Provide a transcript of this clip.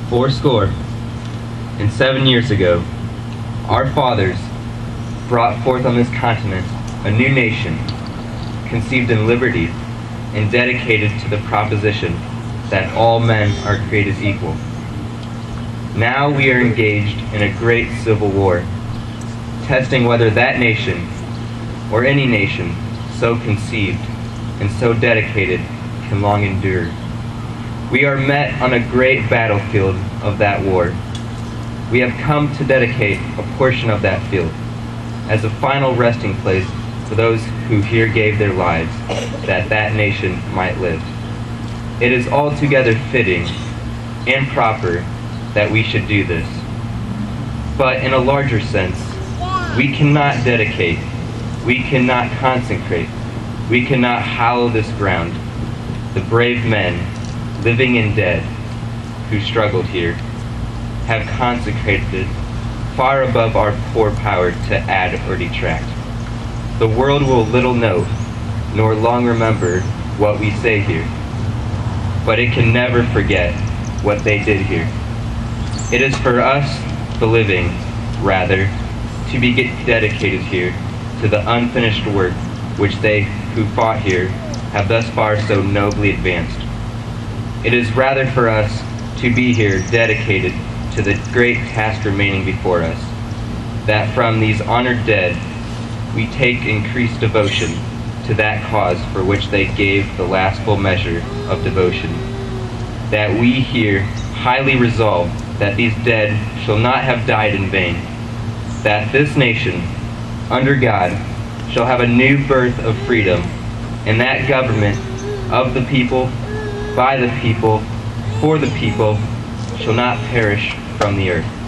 407 years ago, our fathers brought forth on this continent a new nation, conceived in liberty and dedicated to the proposition that all men are created equal. Now we are engaged in a great civil war, testing whether that nation, or any nation so conceived and so dedicated, can long endure. We are met on a great battlefield of that war. We have come to dedicate a portion of that field as a final resting place for those who here gave their lives that that nation might live. It is altogether fitting and proper that we should do this. But in a larger sense, we cannot dedicate, we cannot consecrate, we cannot hallow this ground. The brave men, living and dead, who struggled here, have consecrated it far above our poor power to add or detract. The world will little note, nor long remember what we say here, but it can never forget what they did here. It is for us, the living, rather, to be dedicated here to the unfinished work which they who fought here have thus far so nobly advanced. It is rather for us to be here dedicated to the great task remaining before us, that from these honored dead we take increased devotion to that cause for which they gave the last full measure of devotion, that we here highly resolve that these dead shall not have died in vain, that this nation, under God, shall have a new birth of freedom, and that government of the people, by the people, for the people, shall not perish from the earth.